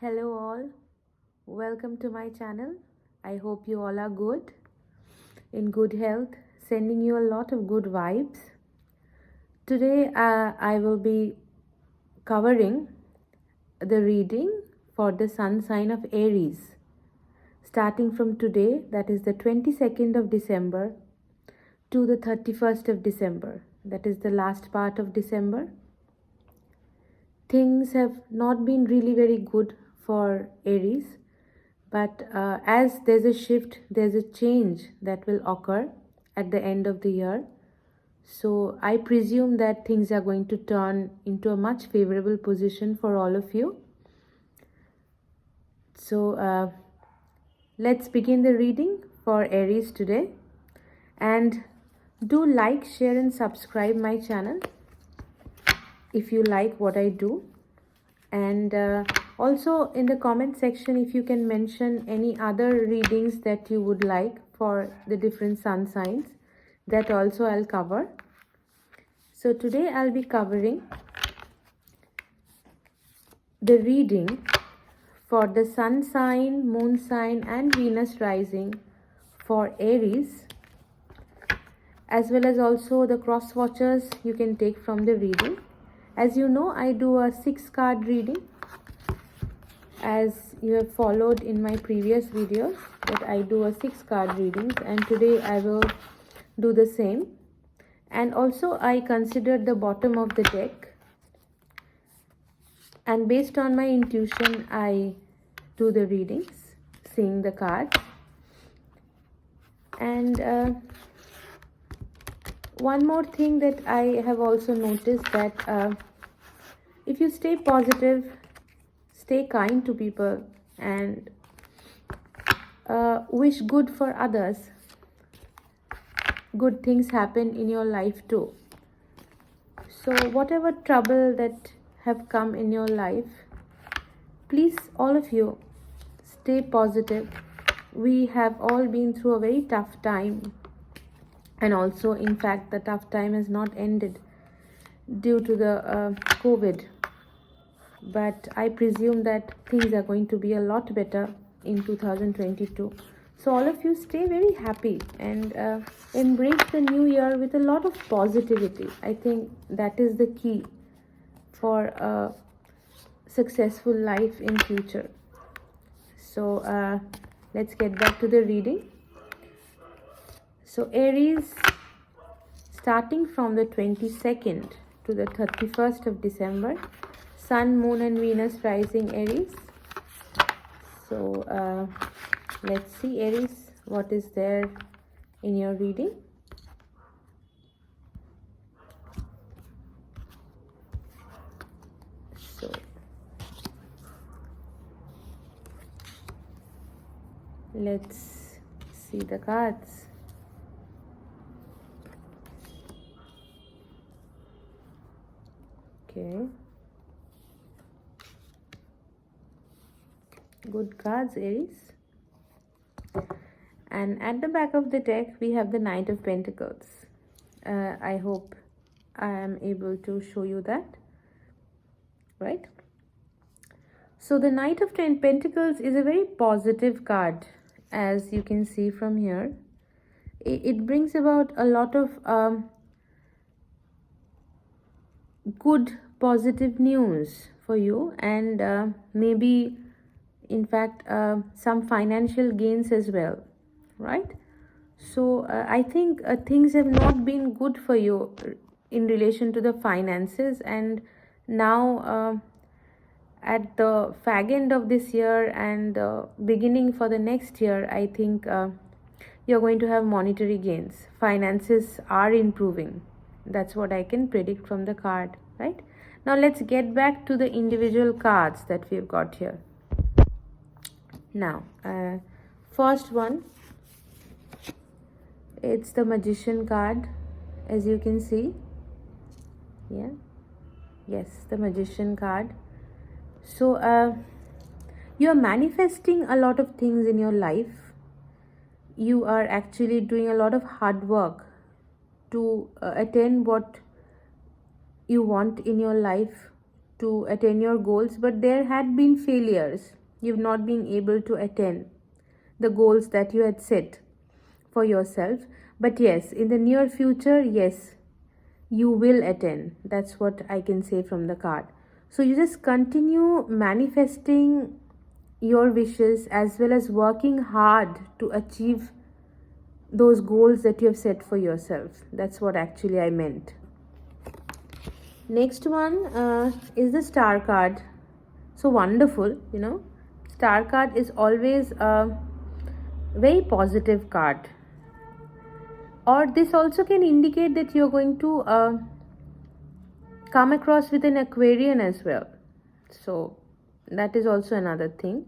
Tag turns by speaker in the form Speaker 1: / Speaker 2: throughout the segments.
Speaker 1: Hello all, welcome to my channel. I hope you all are good, in good health, sending you a lot of good vibes. Today I will be covering the reading for the sun sign of Aries. Starting from today, that is the 22nd of December to the 31st of December. That is the last part of December. Things have not been really very good for Aries. But as there's a shift, there's a change that will occur at the end of the year. So I presume that things are going to turn into a much favorable position for all of you. So let's begin the reading for Aries today. And do like, share and subscribe my channel if you like what I do. And also in the comment section, if you can mention any other readings that you would like for the different sun signs, that also I'll cover. So today I'll be covering the reading for the sun sign, moon sign and Venus rising for Aries, as well as also the cross watchers you can take from the reading. As you know, I do a 6-card reading, as you have followed in my previous videos, that I do a 6-card readings, and today I will do the same. And also I considered the bottom of the deck, and based on my intuition I do the readings, seeing the cards. And one more thing that I have also noticed, that if you stay positive, stay kind to people, and wish good for others, good things happen in your life too. So whatever trouble that have come in your life, please, all of you, stay positive. We have all been through a very tough time, and also in fact the tough time has not ended due to the COVID, but I presume that things are going to be a lot better in 2022. So all of you stay very happy and embrace the new year with a lot of positivity. I think that is the key for a successful life in future. So let's get back to the reading. So Aries, starting from the 22nd to the 31st of December, Sun, Moon and Venus rising Aries. So let's see, Aries, what is there in your reading. So let's see the cards. Okay, good cards, Aries. And at the back of the deck we have the Knight of Pentacles. I hope I am able to show you that, right? So the Knight of Pentacles is a very positive card, as you can see from here. It brings about a lot of good positive news for you, and maybe in fact some financial gains as well, right? So I think things have not been good for you in relation to the finances, and now at the fag end of this year and beginning for the next year, I think you're going to have monetary gains. Finances are improving. That's what I can predict from the card, right? Now let's get back to the individual cards that we've got here. Now first one, it's the Magician card, as you can see. Yeah, yes, the Magician card. So you are manifesting a lot of things in your life. You are actually doing a lot of hard work to attain what you want in your life. to attain your goals, but there had been failures. You've not been able to attain the goals that you had set for yourself. But yes, in the near future, yes, you will attain. That's what I can say from the card. So you just continue manifesting your wishes as well as working hard to achieve those goals that you have set for yourself. That's what actually I meant. Next one is the star card. So wonderful, Star card is always a very positive card. Or this also can indicate that you're going to come across with an Aquarian as well. So that is also another thing.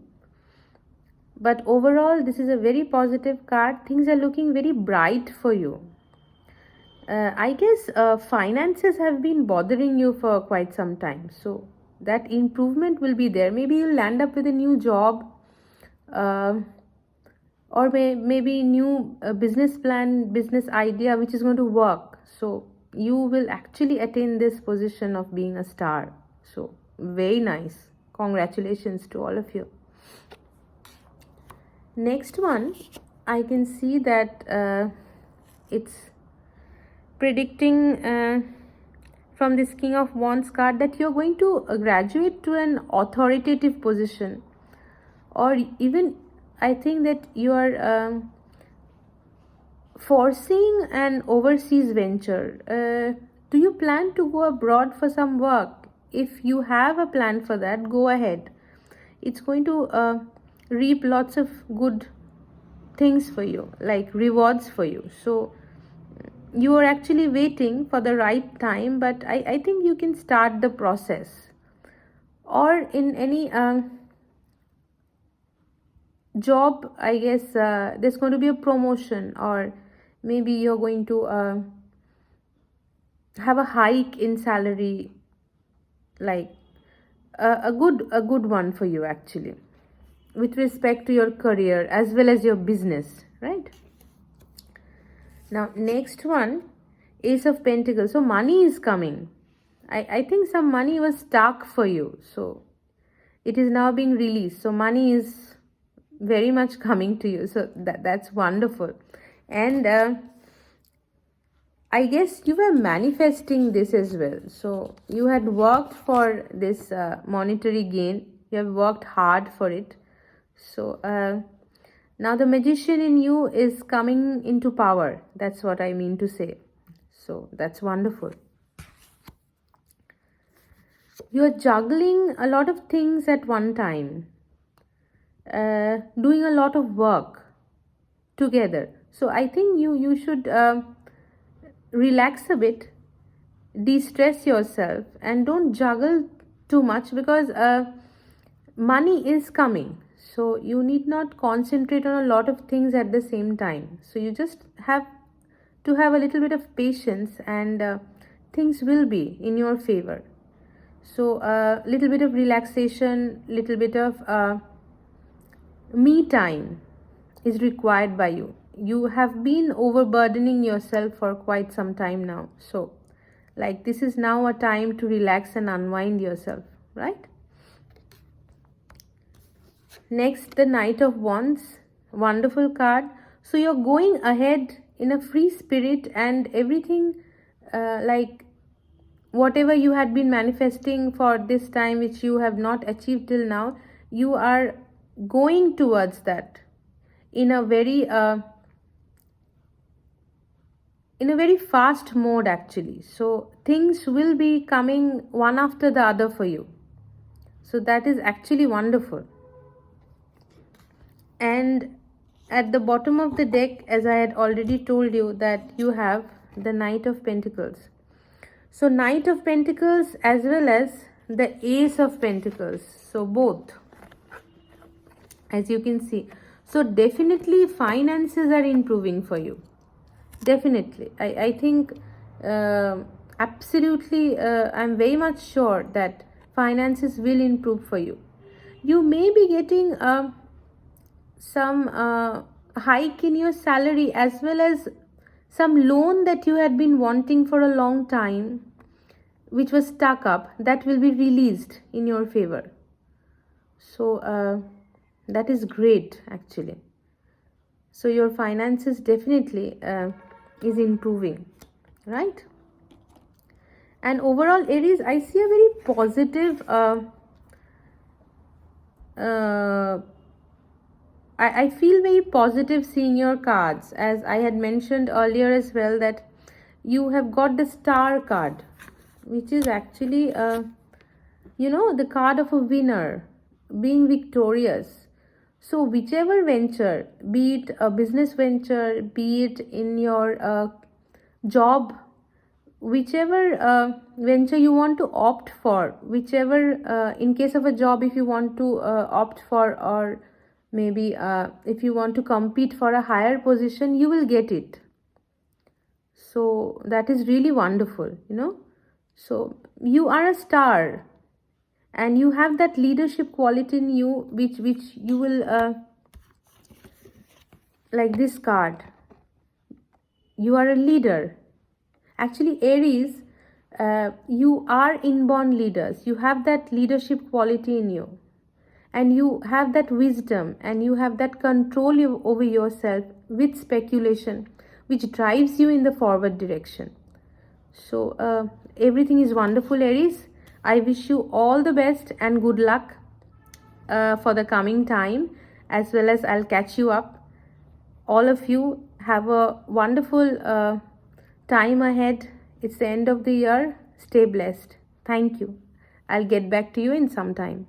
Speaker 1: But overall, this is a very positive card. Things are looking very bright for you. I guess finances have been bothering you for quite some time. So that improvement will be there. Maybe you'll land up with a new job, or maybe new business plan, business idea which is going to work. So you will actually attain this position of being a star. So very nice. Congratulations to all of you. Next one, I can see that it's predicting from this King of Wands card that you're going to graduate to an authoritative position, or even I think that you are foreseeing an overseas venture. Do you plan to go abroad for some work? If you have a plan for that, go ahead. It's going to reap lots of good things for you, like rewards for you. So you are actually waiting for the right time, but I think you can start the process. Or in any job, I guess there's going to be a promotion, or maybe you're going to have a hike in salary, like a good one for you actually, with respect to your career as well as your business, right? Now next one, Ace of Pentacles. So money is coming. I think some money was stuck for you, so it is now being released. So money is very much coming to you, so that's wonderful. And I guess you were manifesting this as well. So you had worked for this monetary gain. You have worked hard for it. So now the magician in you is coming into power. That's what I mean to say. So that's wonderful. You are juggling a lot of things at one time. Doing a lot of work together. So I think you should relax a bit, de-stress yourself, and don't juggle too much, because money is coming. So you need not concentrate on a lot of things at the same time. So you just have to have a little bit of patience, and things will be in your favor. So a little bit of relaxation, little bit of me time is required by you. You have been overburdening yourself for quite some time now. So like this is now a time to relax and unwind yourself, right? Next, the Knight of Wands. Wonderful card. So you're going ahead in a free spirit, and everything like whatever you had been manifesting for this time which you have not achieved till now, you are going towards that in a very fast mode actually. So things will be coming one after the other for you. So that is actually wonderful. And at the bottom of the deck, as I had already told you, that you have the Knight of Pentacles. So Knight of Pentacles as well as the Ace of Pentacles. So both, as you can see. So definitely finances are improving for you. Definitely. I think absolutely I'm very much sure that finances will improve for you. You may be getting some hike in your salary, as well as some loan that you had been wanting for a long time. which was stuck up, that will be released in your favor. So that is great actually. So your finances definitely is improving, right? And overall, Aries, I see a very positive I feel very positive seeing your cards, as I had mentioned earlier as well, that you have got the star card, which is actually the card of a winner, being victorious. So whichever venture, be it a business venture, be it in your job, whichever venture you want to opt for, whichever in case of a job, if you want to opt for, or maybe if you want to compete for a higher position, you will get it. So that is really wonderful. So you are a star, and you have that leadership quality in you, which you will like this card. You are a leader. Actually, Aries, you are inborn leaders. You have that leadership quality in you, and you have that wisdom, and you have that control over yourself with speculation, which drives you in the forward direction. So everything is wonderful, Aries. I wish you all the best and good luck for the coming time, as well as I'll catch you up. All of you have a wonderful time ahead. It's the end of the year. Stay blessed. Thank you. I'll get back to you in some time.